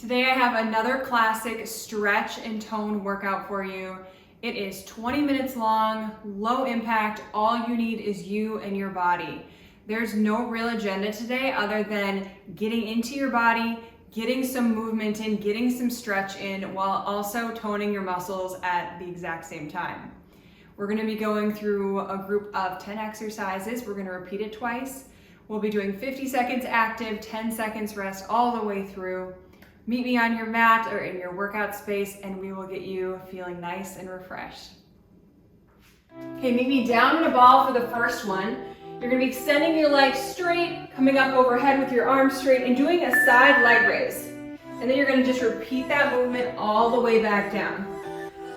Today I have another classic stretch and tone workout for you. It is 20 minutes long, low impact. All you need is you and your body. There's no real agenda today other than getting into your body, getting some movement in, getting some stretch in, while also toning your muscles at the exact same time. We're going to be going through a group of 10 exercises. We're going to repeat it twice. We'll be doing 50 seconds active, 10 seconds rest all the way through. Meet me on your mat or in your workout space and we will get you feeling nice and refreshed. Okay, meet me down in a ball for the first one. You're going to be extending your legs straight, coming up overhead with your arms straight and doing a side leg raise. And then you're going to just repeat that movement all the way back down.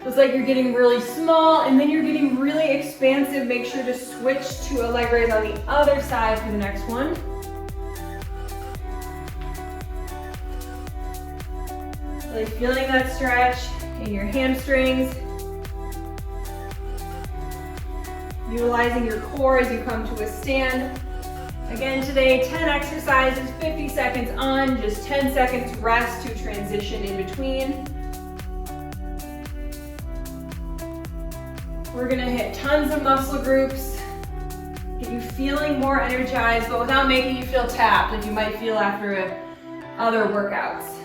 Looks like you're getting really small and then you're getting really expansive. Make sure to switch to a leg raise on the other side for the next one. Really feeling that stretch in your hamstrings. Utilizing your core as you come to a stand. Again today, 10 exercises, 50 seconds on, just 10 seconds rest to transition in between. We're gonna hit tons of muscle groups, get you feeling more energized, but without making you feel tapped like you might feel after other workouts.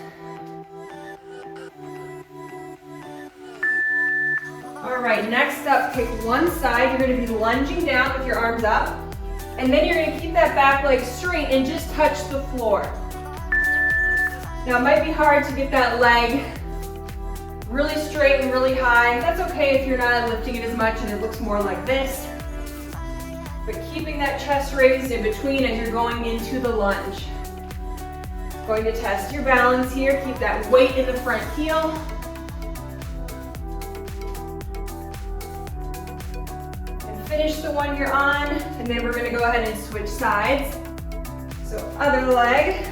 All right, next up, pick one side. You're gonna be lunging down with your arms up, and then you're gonna keep that back leg straight and just touch the floor. Now it might be hard to get that leg really straight and really high. That's okay if you're not lifting it as much and it looks more like this. But keeping that chest raised in between as you're going into the lunge. Going to test your balance here. Keep that weight in the front heel. And finish the one you're on, and then we're going to go ahead and switch sides. So other leg.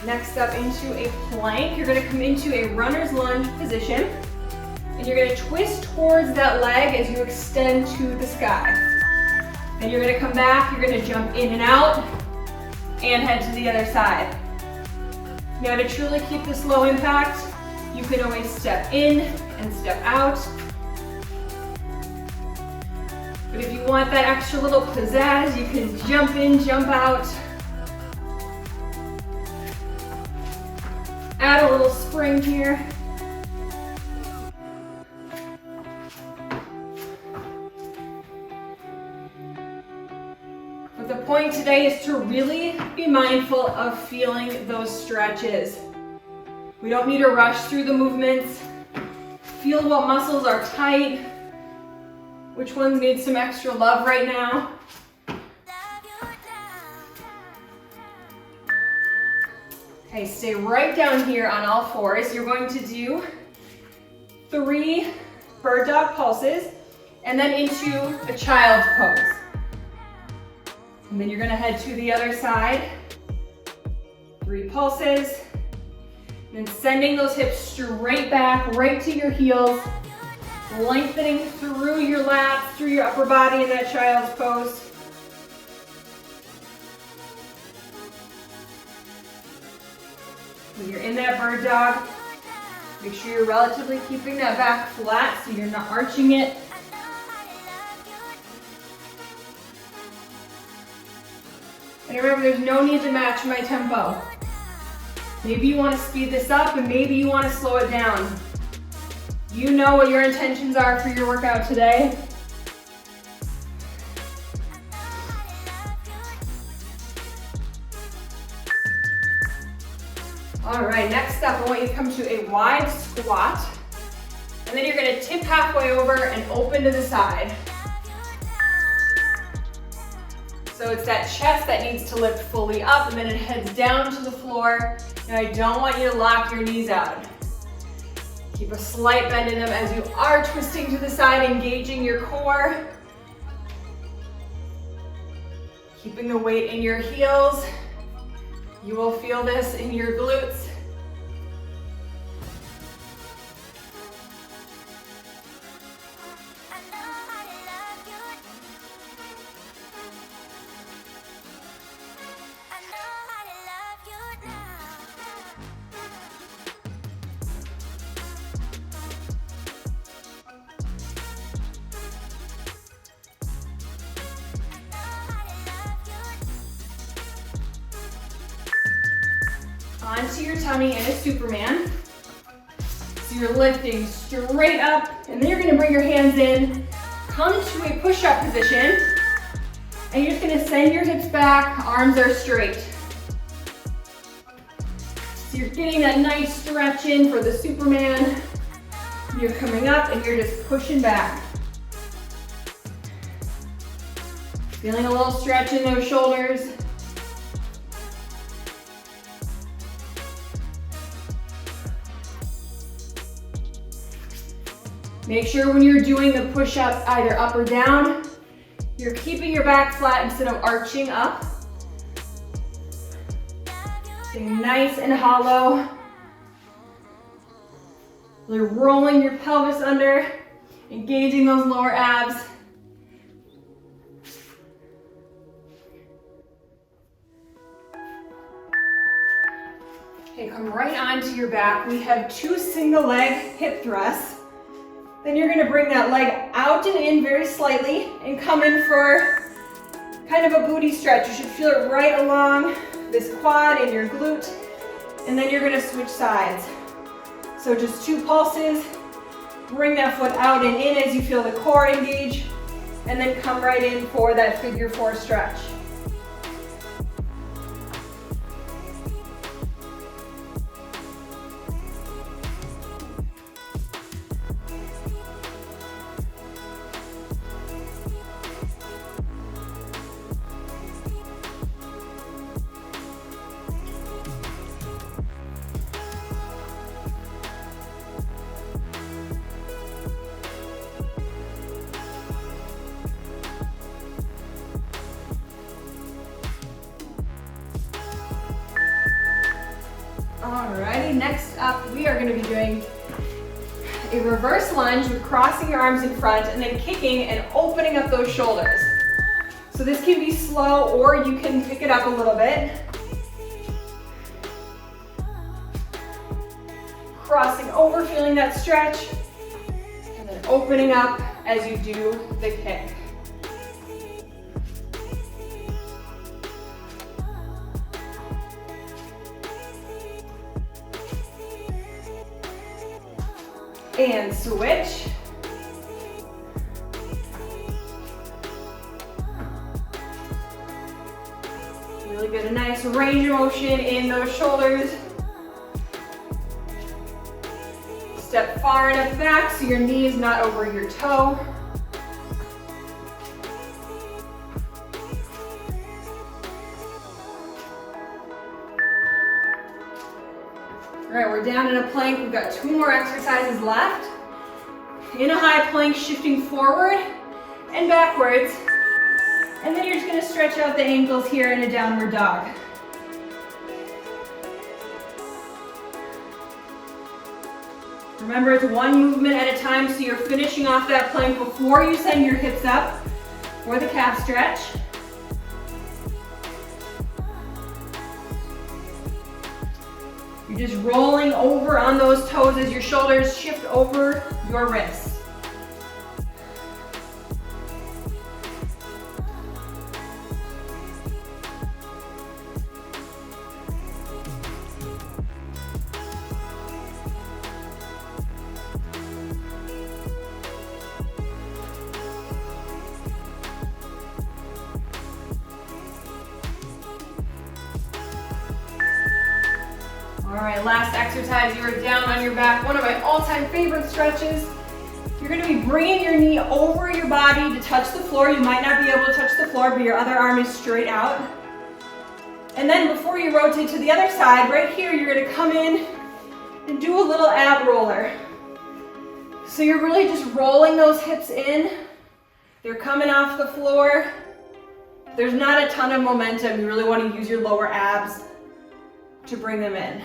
Next up, into a plank. You're going to come into a runner's lunge position and you're going to twist towards that leg as you extend to the sky. Then you're going to come back, you're going to jump in and out and head to the other side. Now to truly keep this low impact, you can always step in and step out. But if you want that extra little pizzazz, you can jump in, jump out. Add a little spring here. But the point today is to really be mindful of feeling those stretches. We don't need to rush through the movements. Feel what muscles are tight, which ones need some extra love right now. Okay, stay right down here on all fours. You're going to do 3 bird dog pulses and then into a child's pose. And then you're going to head to the other side. 3 pulses. And then sending those hips straight back, right to your heels. Lengthening through your lats, through your upper body in that child's pose. When you're in that bird dog, make sure you're relatively keeping that back flat so you're not arching it. And remember, there's no need to match my tempo. Maybe you want to speed this up and maybe you want to slow it down. You know what your intentions are for your workout today. All right, next up, I want you to come to a wide squat. And then you're gonna tip halfway over and open to the side. So it's that chest that needs to lift fully up and then it heads down to the floor. And I don't want you to lock your knees out. Keep a slight bend in them as you are twisting to the side, engaging your core. Keeping the weight in your heels. You will feel this in your glutes. Onto your tummy in a Superman. So you're lifting straight up, and then you're gonna bring your hands in, come to a push-up position, and you're just gonna send your hips back, arms are straight. So you're getting that nice stretch in for the Superman. You're coming up and you're just pushing back. Feeling a little stretch in those shoulders. Make sure when you're doing the push-up, either up or down, you're keeping your back flat instead of arching up. Staying nice and hollow. You're rolling your pelvis under, engaging those lower abs. Okay, come right onto your back. We have 2 single leg hip thrusts. Then you're gonna bring that leg out and in very slightly and come in for kind of a booty stretch. You should feel it right along this quad and your glute. And then you're gonna switch sides. So just 2 pulses. Bring that foot out and in as you feel the core engage. And then come right in for that figure 4 stretch. Alrighty, next up we are going to be doing a reverse lunge with crossing your arms in front and then kicking and opening up those shoulders. So this can be slow or you can pick it up a little bit. Crossing over, feeling that stretch, and then opening up as you do the kick. And switch. Really good, a nice range of motion in those shoulders. Step far enough back so your knee is not over your toe. All right, we're down in a plank. We've got 2 more exercises left. In a high plank, shifting forward and backwards. And then you're just gonna stretch out the ankles here in a downward dog. Remember, it's 1 movement at a time, so you're finishing off that plank before you send your hips up for the calf stretch. You're just rolling over on those toes as your shoulders shift over your wrists. All right, last exercise, you are down on your back. One of my all-time favorite stretches. You're gonna be bringing your knee over your body to touch the floor. You might not be able to touch the floor, but your other arm is straight out. And then before you rotate to the other side, right here, you're gonna come in and do a little ab roller. So you're really just rolling those hips in. They're coming off the floor. there's not a ton of momentum. You really want to use your lower abs to bring them in.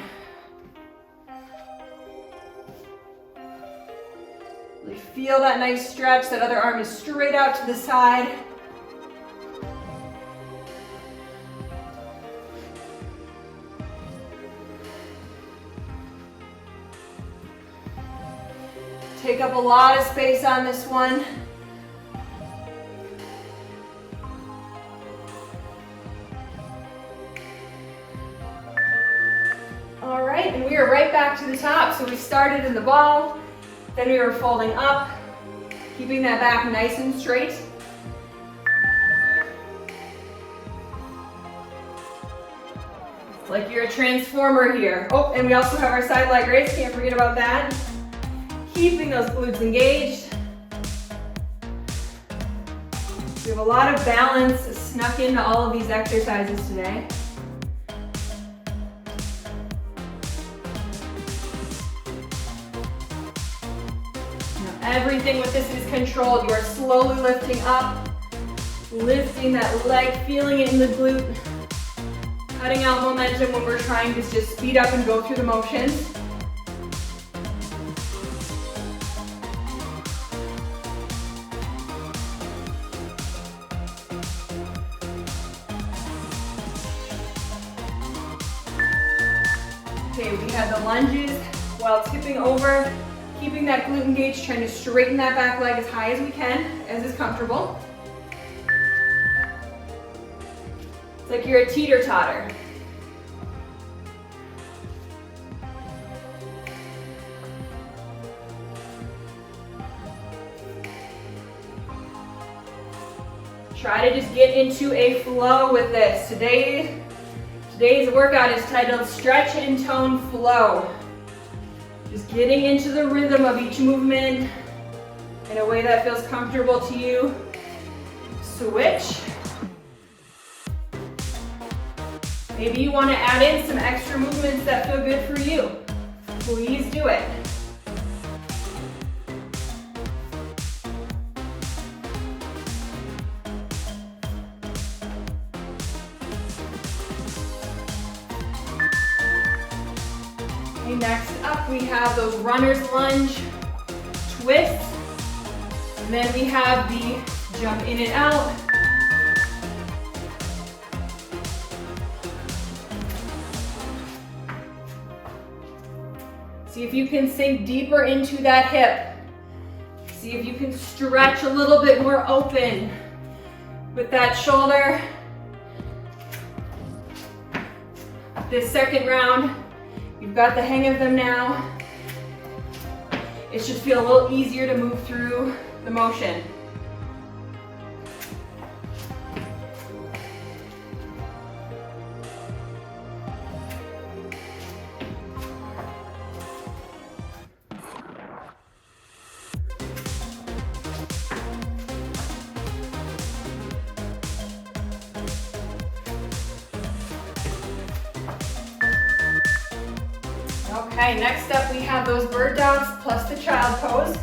Really feel that nice stretch. That other arm is straight out to the side. Take up a lot of space on this one. All right, and we are right back to the top. So we started in the ball, then we were folding up, keeping that back nice and straight. It's like you're a transformer here. Oh, and we also have our side leg raise, can't forget about that. Keeping those glutes engaged. We have a lot of balance snuck into all of these exercises today. Now, everything with this is controlled. You are slowly lifting up, lifting that leg, feeling it in the glute, cutting out momentum when we're trying to just speed up and go through the motions. Okay, we have the lunges while tipping over, keeping that glute engaged, trying to straighten that back leg as high as we can, as is comfortable. It's like you're a teeter-totter. Try to just get into a flow with this. Today's workout is titled Stretch and Tone Flow. Just getting into the rhythm of each movement in a way that feels comfortable to you. Switch. Maybe you want to add in some extra movements that feel good for you. Please do it. Next up, we have those runner's lunge twists. And then we have the jump in and out. See if you can sink deeper into that hip. See if you can stretch a little bit more open with that shoulder. This second round, you've got the hang of them now. It should feel a little easier to move through the motion. Okay, next up we have those bird dogs plus the child pose.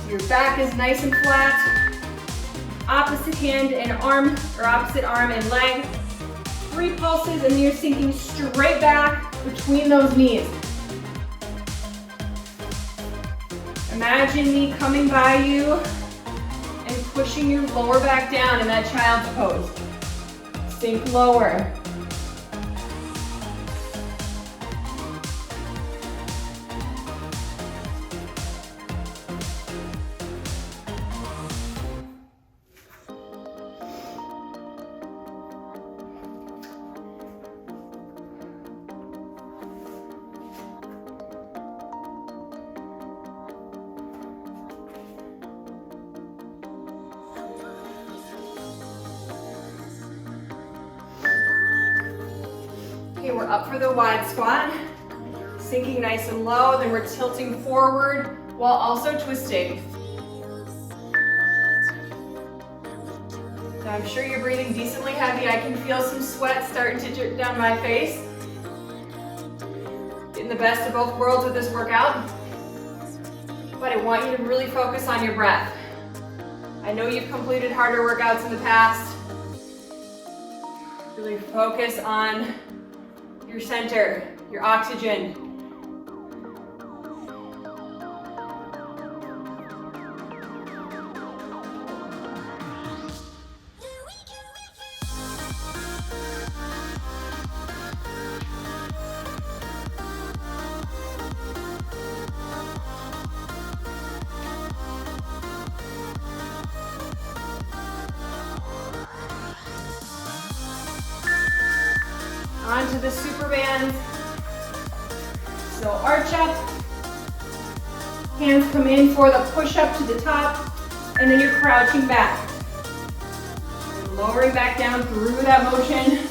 Your back is nice and flat. Opposite hand and arm, or opposite arm and leg. 3 pulses and you're sinking straight back between those knees. Imagine me coming by you and pushing your lower back down in that child's pose. Sink lower. Okay, we're up for the wide squat. Sinking nice and low, then we're tilting forward while also twisting. Now I'm sure you're breathing decently heavy. I can feel some sweat starting to drip down my face. Getting the best of both worlds with this workout. But I want you to really focus on your breath. I know you've completed harder workouts in the past. Really focus on your center, your oxygen. Onto the super bands. So arch up, hands come in for the push up to the top, and then you're crouching back. And lowering back down through that motion.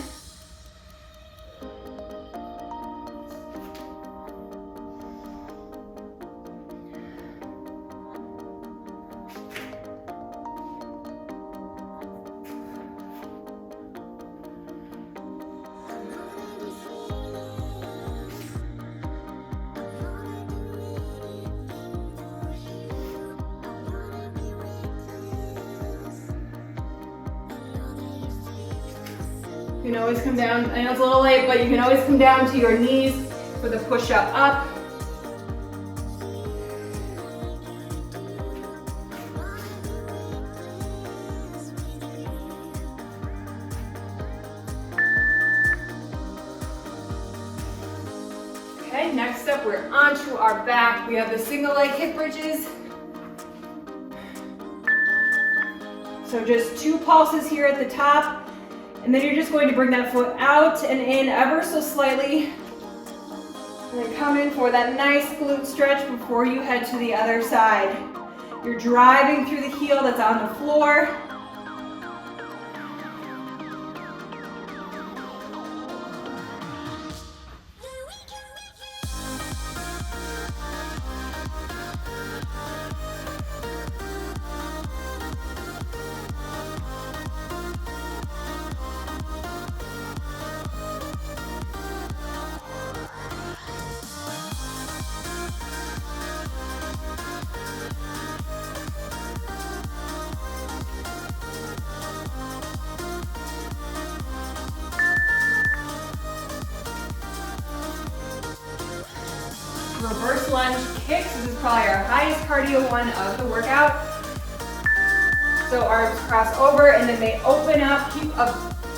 You can always come down, I know it's a little late, but you can always come down to your knees for the push-up up. Okay, next up we're onto our back. We have the single leg hip bridges. So just 2 pulses here at the top. And then you're just going to bring that foot out and in ever so slightly. And then come in for that nice glute stretch before you head to the other side. You're driving through the heel that's on the floor. Reverse lunge kicks. This is probably our highest cardio one of the workout. So arms cross over and then they open up. Keep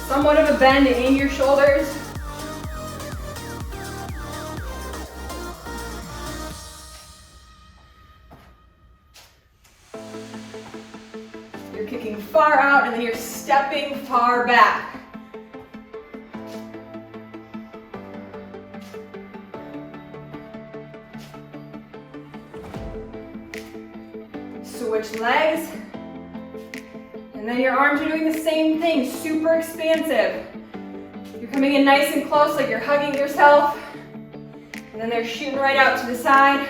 somewhat of a bend in your shoulders. You're kicking far out and then you're stepping far back. Switch legs, and then your arms are doing the same thing, super expansive. You're coming in nice and close like you're hugging yourself, and then they're shooting right out to the side.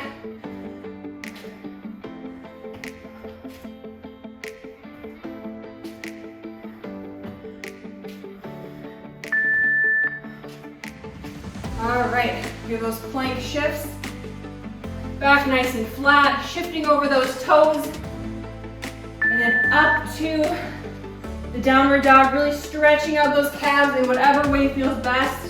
All right, do those plank shifts. Back nice and flat, shifting over those toes. And then up to the downward dog, really stretching out those calves in whatever way feels best.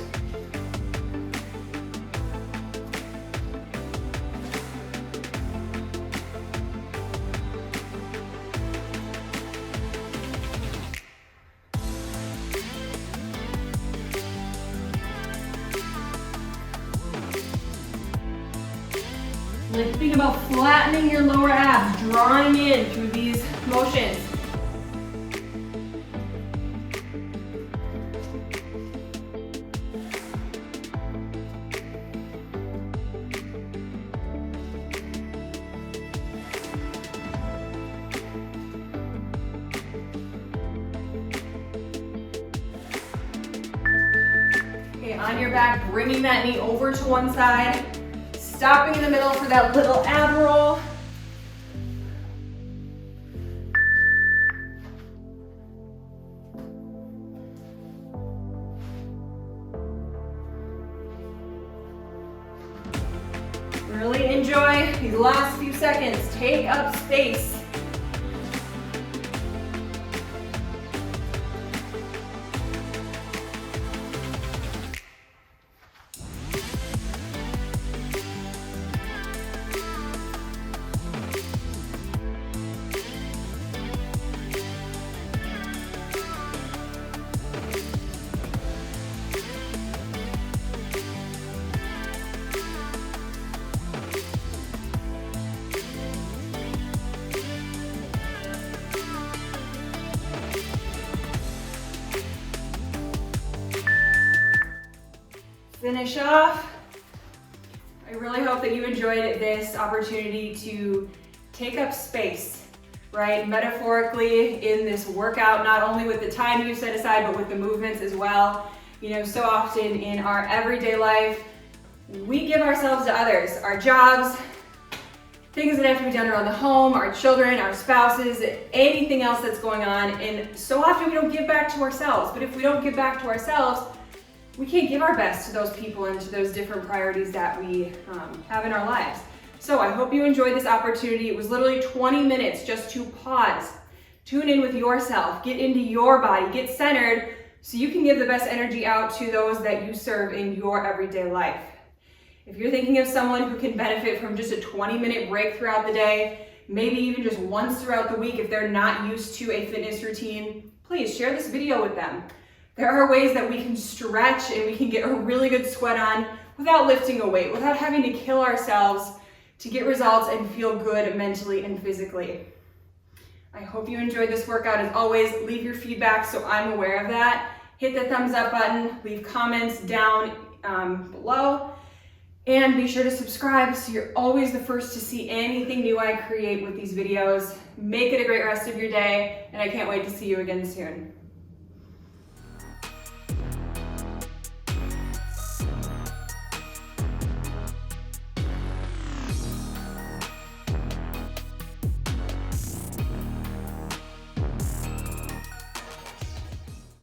Like think about flattening your lower abs, drawing in through these motions. Okay, on your back, bringing that knee over to one side. Stopping in the middle for that little ab roll. Really enjoy these last few seconds. Take up space. finish off. I really hope that you enjoyed this opportunity to take up space, right? Metaphorically in this workout, not only with the time you set aside, but with the movements as well. You know, so often in our everyday life, we give ourselves to others, our jobs, things that have to be done around the home, our children, our spouses, anything else that's going on. And so often we don't give back to ourselves. But if we don't give back to ourselves, we can't give our best to those people and to those different priorities that we have in our lives. So I hope you enjoyed this opportunity. It was literally 20 minutes just to pause, tune in with yourself, get into your body, get centered so you can give the best energy out to those that you serve in your everyday life. If you're thinking of someone who can benefit from just a 20-minute break throughout the day, maybe even just once throughout the week if they're not used to a fitness routine, please share this video with them. There are ways that we can stretch and we can get a really good sweat on without lifting a weight, without having to kill ourselves to get results and feel good mentally and physically. I hope you enjoyed this workout. As always, leave your feedback so I'm aware of that. Hit the thumbs up button, leave comments down below, and be sure to subscribe so you're always the first to see anything new I create with these videos. Make it a great rest of your day, and I can't wait to see you again soon.